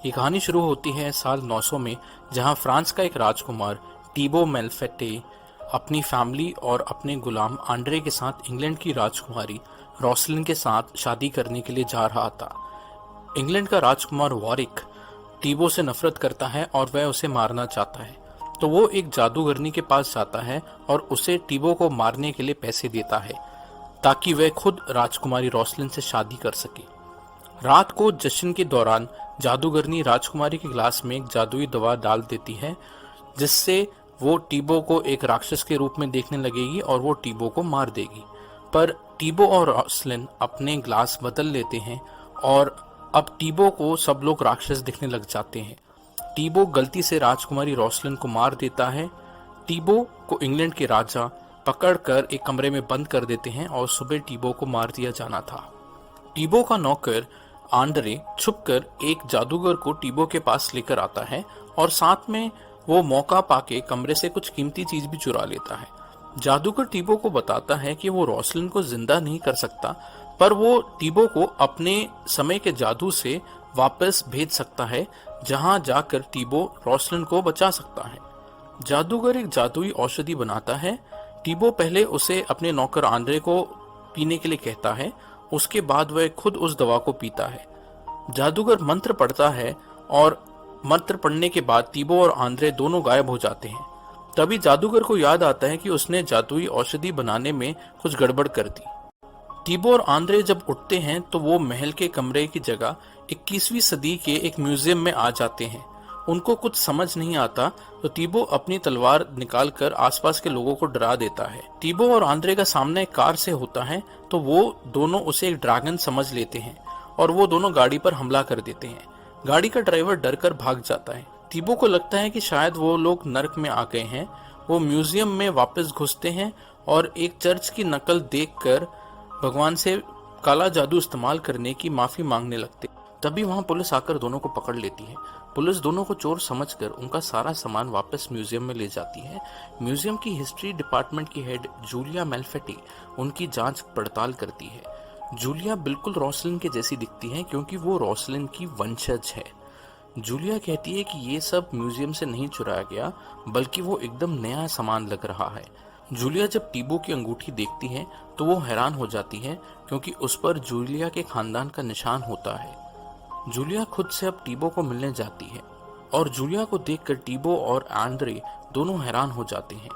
ये कहानी शुरू होती है साल 900 में, जहां फ्रांस का एक राजकुमार टीबो मेल्फेटे अपनी फैमिली और अपने गुलाम आंड्रे के साथ इंग्लैंड की राजकुमारी रोसलिन के साथ शादी करने के लिए जा रहा था। इंग्लैंड का राजकुमार वॉरिक टीबो से नफरत करता है और वह उसे मारना चाहता है, तो वो एक जादूगरनी के पास जाता है और उसे टीबो को मारने के लिए पैसे देता है ताकि वह खुद राजकुमारी रोसलिन से शादी कर सके। रात को जश्न के दौरान जादूगरनी राजकुमारी के गिलास में एक जादुई दवा डाल देती है, जिससे वो टीबो को एक राक्षस के रूप में देखने लगेगी और वो टीबो को मार देगी। पर टीबो और रोसलिन अपने ग्लास बदल लेते हैं और अब टीबो को सब लोग राक्षस दिखने लग जाते हैं। टीबो गलती से राजकुमारी रोसलिन को मार देता है। टीबो को इंग्लैंड के राजा पकड़कर एक कमरे में बंद कर देते हैं और सुबह टीबो को मार दिया जाना था। टीबो का नौकर आंद्रे छुपकर एक जादूगर को टीबो के पास लेकर आता है और साथ में वो मौका पाके कमरे से कुछ कीमती चीज भी चुरा लेता है। जादूगर टीबो को बताता है कि वो रोसलिन को जिंदा नहीं कर सकता, पर वो टीबो को अपने समय के जादू से वापस भेज सकता है, जहां जाकर टीबो रोसलिन को बचा सकता है। जादूगर एक जादुई औषधि बनाता है। टीबो पहले उसे अपने नौकर आंद्रे को पीने के लिए कहता है, उसके बाद वह खुद उस दवा को पीता है। जादूगर मंत्र पढ़ता है और मंत्र पढ़ने के बाद टीबो और आंद्रे दोनों गायब हो जाते हैं। तभी जादूगर को याद आता है कि उसने जादुई औषधि बनाने में कुछ गड़बड़ कर दी। टीबो और आंद्रे जब उठते हैं तो वो महल के कमरे की जगह 21वीं सदी के एक म्यूजियम में आ जाते हैं। उनको कुछ समझ नहीं आता तो टीबो अपनी तलवार निकालकर आसपास के लोगों को डरा देता है। टीबो और आंद्रे का सामना एक कार से होता है तो वो दोनों उसे एक ड्रैगन समझ लेते हैं और वो दोनों गाड़ी पर हमला कर देते हैं। गाड़ी का ड्राइवर डरकर भाग जाता है। टीबो को लगता है कि शायद वो लोग नर्क में आ गए हैं। वो म्यूजियम में वापस घुसते हैं और एक चर्च की नकल देखकर भगवान से काला जादू इस्तेमाल करने की माफी मांगने लगते। तभी वहां पुलिस आकर दोनों को पकड़ लेती है। पुलिस दोनों को चोर समझकर उनका सारा सामान वापस म्यूजियम में ले जाती है। म्यूजियम की हिस्ट्री डिपार्टमेंट की हेड जूलिया मेल्फेटी उनकी जांच पड़ताल करती है। जूलिया बिल्कुल रोसलिन के जैसी दिखती है क्योंकि वो रोसलिन की वंशज है। जूलिया कहती है कि ये सब म्यूजियम से नहीं चुराया गया, बल्कि वो एकदम नया सामान लग रहा है। जूलिया जब टीबो की अंगूठी देखती है तो वो हैरान हो जाती है क्योंकि उस पर जूलिया के खानदान का निशान होता है। जूलिया खुद से अब टीबो को मिलने जाती है और जूलिया को देखकर टीबो और आंद्रे दोनों हैरान हो जाते हैं।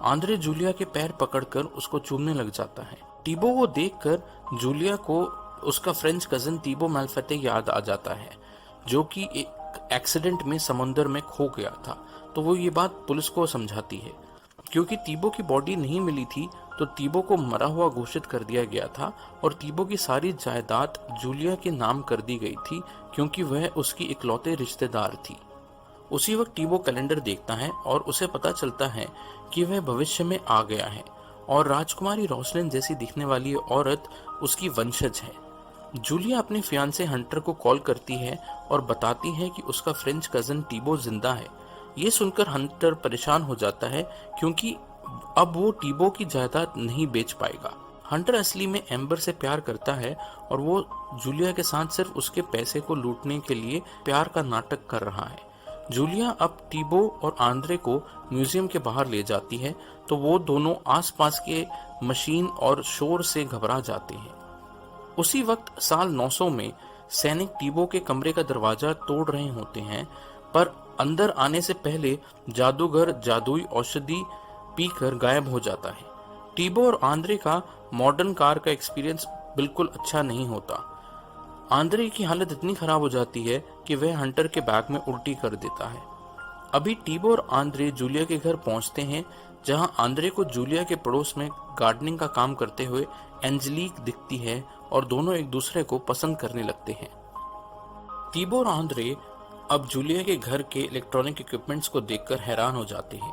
आंद्रे जूलिया के पैर पकड़कर उसको चूमने लग जाता है। टीबो को देखकर जूलिया को उसका फ्रेंच कजिन टीबो मेल्फेटे याद आ जाता है, जो कि एक एक्सीडेंट में समुद्र में खो गया था। तो वो ये बात पुलिस को समझाती है। क्योंकि टीबो की बॉडी नहीं मिली थी तो टीबो को मरा हुआ घोषित कर दिया गया था और टीबो की सारी जायदाद जूलिया के नाम कर दी गई थी क्योंकि वह उसकी इकलौते रिश्तेदार थी। उसी वक्त टीबो कैलेंडर देखता है और उसे पता चलता है कि वह भविष्य में आ गया है और राजकुमारी रोसलिन जैसी दिखने वाली औरत उसकी वंशज है। जूलिया अपने फियांसे हंटर को कॉल करती है और बताती है कि उसका फ्रेंच कजन टीबो जिंदा है। ये सुनकर हंटर परेशान हो जाता है क्योंकि अब वो टीबो की जायदाद नहीं बेच पाएगा। हंटर असली में एम्बर से प्यार करता है और वो जूलिया के साथ सिर्फ उसके पैसे को लूटने के लिए प्यार का नाटक कर रहा है। जूलिया अब टीबो और आंद्रे को म्यूजियम के बाहर ले जाती है तो वो दोनों आसपास के मशीन और शोर से घबरा जाते हैं। उसी वक्त साल 900 में सैनिक टीबो के कमरे का दरवाजा तोड़ रहे होते हैं, पर अंदर आने से पहले जादूगर जादुई औषधि पीकर गायब हो जाता है। टीबो और आंद्रे का मॉडर्न कार का एक्सपीरियंस बिल्कुल अच्छा नहीं होता। आंद्रे की हालत इतनी खराब हो जाती है कि वह हंटर के बैग में उल्टी कर देता है। अभी टीबो और आंद्रे जूलिया के घर पहुंचते हैं, जहां आंद्रे को जूलिया के पड़ोस में गार्डनिंग का काम करते हुए एंजेलिक दिखती है और दोनों एक दूसरे को पसंद करने लगते हैं। टीबो और आंद्रे अब जूलिया के घर के इलेक्ट्रॉनिक इक्विपमेंट्स को देखकर हैरान हो जाते हैं।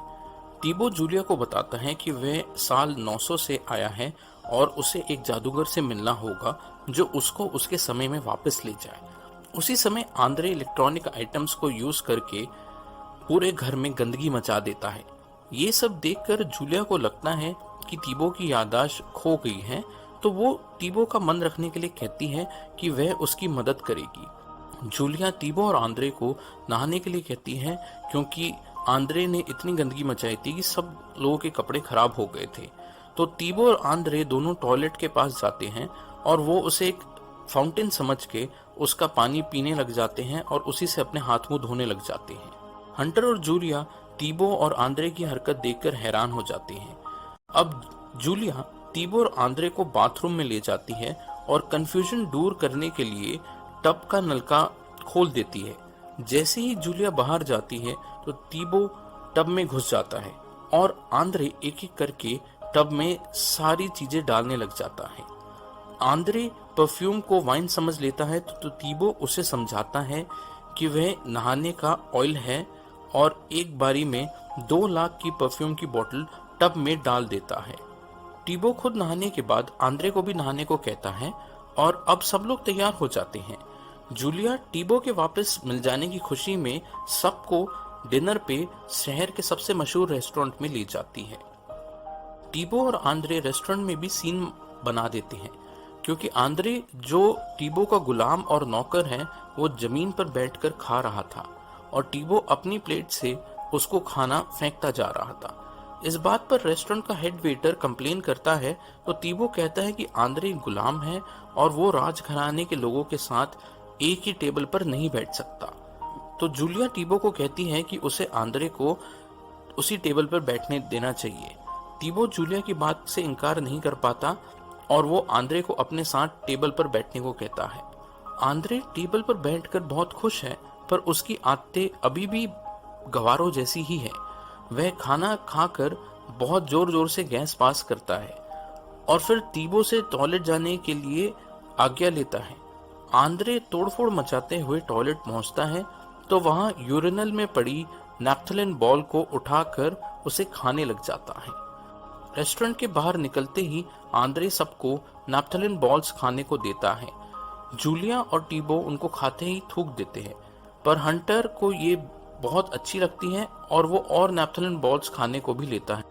टीबो जूलिया को बताता है कि वह साल 900 से आया है और उसे एक जादूगर से मिलना होगा जो उसको उसके समय में वापस ले जाए। उसी समय आंद्रे इलेक्ट्रॉनिक आइटम्स को यूज करके पूरे घर में गंदगी मचा देता है। ये सब देखकर जूलिया को लगता है कि टीबो की याददाश्त खो गई है, तो वो टीबो का मन रखने के लिए कहती है कि वह उसकी मदद करेगी। जूलिया टीबो और आंद्रे को नहाने के लिए कहती है क्योंकि आंद्रे ने इतनी गंदगी मचाई थी कि सब लोगों के कपड़े खराब हो गए थे। तो टीबो और आंद्रे दोनों टॉयलेट के पास जाते हैं और वो उसे एक फाउंटेन समझ के उसका पानी पीने लग जाते हैं और उसी से अपने हाथ मुंह धोने लग जाते हैं। हंटर और जूलिया टीबो और आंद्रे की हरकत देखकर हैरान हो जाते हैं। अब जूलिया टीबो और आंद्रे को बाथरूम में ले जाती है और कंफ्यूजन दूर करने के लिए टब का नलका खोल देती है। जैसे ही जूलिया बाहर जाती है तो टीबो टब में घुस जाता है और आंद्रे एक एक करके टब में सारी चीजें डालने लग जाता है। आंद्रे परफ्यूम को वाइन समझ लेता है तो टीबो उसे समझाता है कि वह नहाने का ऑयल है और एक बारी में 2 लाख की परफ्यूम की बोतल टब में डाल देता है। टीबो खुद नहाने के बाद आंद्रे को भी नहाने को कहता है और अब सब लोग तैयार हो जाते हैं। जूलिया टीबो के वापस मिल जाने की खुशी में सबको डिनर पे शहर के सबसे मशहूर रेस्टोरेंट में ले जाती है। टीबो और आंद्रे रेस्टोरेंट में भी सीन बना देते हैं क्योंकि आंद्रे जो टीबो का गुलाम और नौकर है वो जमीन पर बैठकर खा रहा था और टीबो अपनी प्लेट से उसको खाना फेंकता जा रहा था। इस बात पर रेस्टोरेंट का हेड वेटर कंप्लेन करता है तो टीबो कहता है कि आंद्रे गुलाम है और वो राजघराने के लोगों के साथ एक ही टेबल पर नहीं बैठ सकता। तो जूलिया टीबो को कहती है कि उसे आंद्रे को उसी टेबल पर बैठने देना चाहिए। टीबो जूलिया की बात से इनकार नहीं कर पाता और वो आंद्रे को अपने साथ टेबल पर बैठने को कहता है। आंद्रे टेबल पर बैठकर बहुत खुश है पर उसकी आदतें अभी भी गवारों जैसी ही है। वह खाना खाकर बहुत जोर जोर से गैस पास करता है और फिर टीबो से टॉयलेट जाने के लिए आज्ञा लेता है। आंद्रे तोड़फोड़ मचाते हुए टॉयलेट पहुंचता है तो वहां यूरिनल में पड़ी नैप्थलिन बॉल को उठाकर उसे खाने लग जाता है। रेस्टोरेंट के बाहर निकलते ही आंद्रे सबको नैप्थलिन बॉल्स खाने को देता है। जूलिया और टीबो उनको खाते ही थूक देते हैं पर हंटर को ये बहुत अच्छी लगती है और वो और नैप्थलिन बॉल्स खाने को भी लेता है।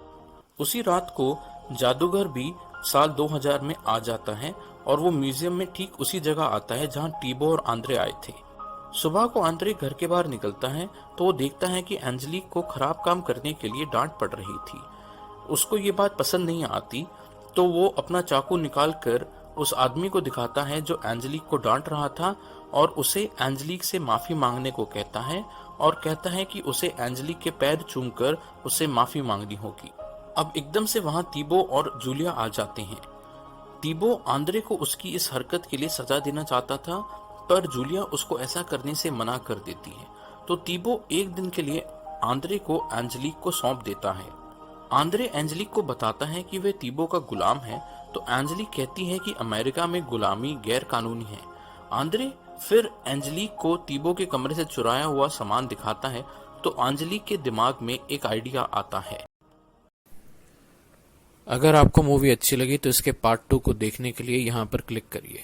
उसी रात को जादूगर भी साल 2000 में आ जाता है और वो म्यूजियम में ठीक उसी जगह आता है जहां टीबो और आंद्रे आए थे। सुबह को आंद्रे घर के बाहर निकलता है तो वो देखता है कि एंजेलिक को खराब काम करने के लिए डांट पड़ रही थी। उसको ये बात पसंद नहीं आती तो वो अपना चाकू निकाल कर उस आदमी को दिखाता है जो एंजेलिक को डांट रहा था और उसे एंजेलिक से माफी मांगने को कहता है और कहता है कि उसे एंजेलिक के पैर चूमकर उससे माफी मांगनी होगी। अब एकदम से वहां टीबो और जूलिया आ जाते हैं। टीबो आंद्रे को उसकी इस हरकत के लिए सजा देना चाहता था पर जूलिया उसको ऐसा करने से मना कर देती है। तो टीबो एक दिन के लिए आंद्रे को एंजेलिक को सौंप देता है। आंद्रे एंजेलिक को बताता है कि वे टीबो का गुलाम है तो एंजेलिक कहती है कि अमेरिका में गुलामी गैर कानूनी है। आंद्रे फिर एंजेलिक को टीबो के कमरे से चुराया हुआ सामान दिखाता है तो एंजेलिक के दिमाग में एक आइडिया आता है। अगर आपको मूवी अच्छी लगी तो इसके पार्ट 2 को देखने के लिए यहाँ पर क्लिक करिए।